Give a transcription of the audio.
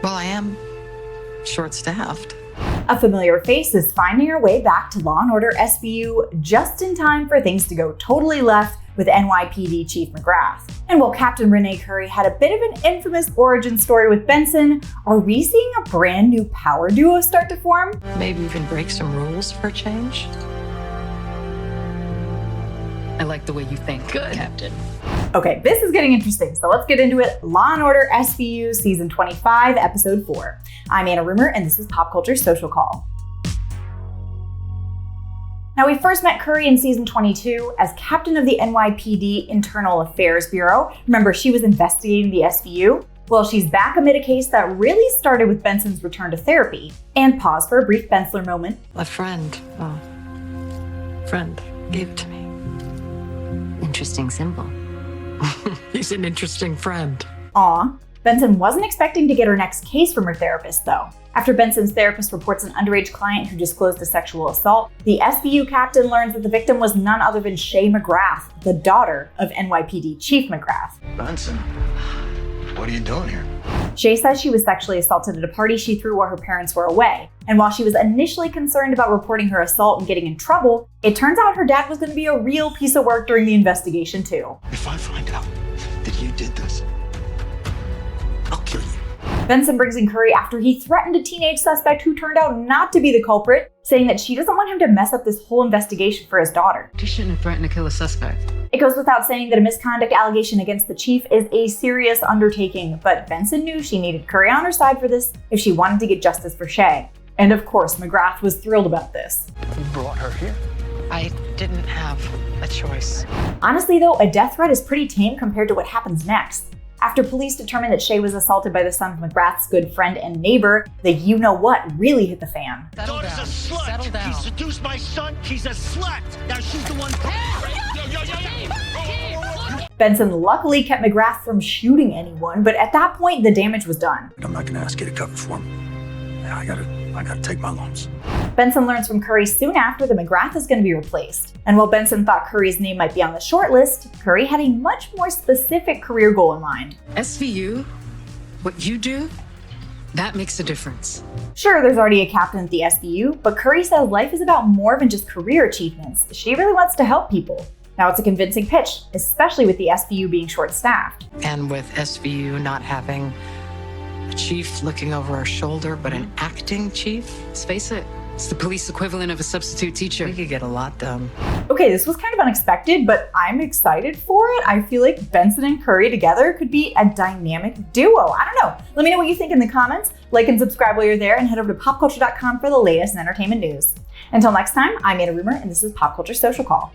Well, I am short-staffed. A familiar face is finding her way back to Law & Order SVU just in time for things to go totally left with NYPD Chief McGrath. And while Captain Renee Curry had a bit of an infamous origin story with Benson, are we seeing a brand new power duo start to form? Maybe even break some rules for a change? I like the way you think, good, Captain. Okay, this is getting interesting, so let's get into it. Law & Order SVU Season 25, Episode 4. I'm Anna Rumor, and this is PopCulture Social Call. Now, we first met Curry in Season 22 as captain of the NYPD Internal Affairs Bureau. Remember, she was investigating the SVU? Well, she's back amid a case that really started with Benson's return to therapy. And pause for a brief Bensler moment. A friend gave it to me. Interesting symbol. He's an interesting friend. Aw. Benson wasn't expecting to get her next case from her therapist, though. After Benson's therapist reports an underage client who disclosed a sexual assault, the SVU captain learns that the victim was none other than 𝐏𝐨 McGrath, the daughter of NYPD Chief McGrath. Benson, what are you doing here? 𝐏𝐨 says she was sexually assaulted at a party she threw while her parents were away. And while she was initially concerned about reporting her assault and getting in trouble, it turns out her dad was going to be a real piece of work during the investigation too. If I find out that you did this, I'll kill you. Benson brings in Curry after he threatened a teenage suspect who turned out not to be the culprit, saying that she doesn't want him to mess up this whole investigation for his daughter. She shouldn't have threatened to kill a suspect. It goes without saying that a misconduct allegation against the chief is a serious undertaking, but Benson knew she needed Curry on her side for this if she wanted to get justice for 𝐏𝐨. And of course, McGrath was thrilled about this. You brought her here? I didn't have a choice. Honestly though, a death threat is pretty tame compared to what happens next. After police determined that 𝐏𝐨 was assaulted by the son of McGrath's good friend and neighbor, the you-know-what really hit the fan. Daughter's a slut! Settle down. He seduced my son, he's a slut! Now she's the one... Benson luckily kept McGrath from shooting anyone, but at that point, the damage was done. I'm not gonna ask you to cover for me. I gotta take my lumps. Benson learns from Curry soon after that McGrath is going to be replaced. And while Benson thought Curry's name might be on the short list, Curry had a much more specific career goal in mind. SVU, what you do, that makes a difference. Sure, there's already a captain at the SVU, but Curry says life is about more than just career achievements. She really wants to help people. Now, it's a convincing pitch, especially with the SVU being short-staffed. And with SVU not having a chief looking over our shoulder, but an acting chief? Let's face it, it's the police equivalent of a substitute teacher. We could get a lot done. Okay, this was kind of unexpected, but I'm excited for it. I feel like Benson and Curry together could be a dynamic duo. I don't know. Let me know what you think in the comments. Like and subscribe while you're there, and head over to popculture.com for the latest in entertainment news. Until next time, I'm Anna Rumor, and this is PopCulture Social Call.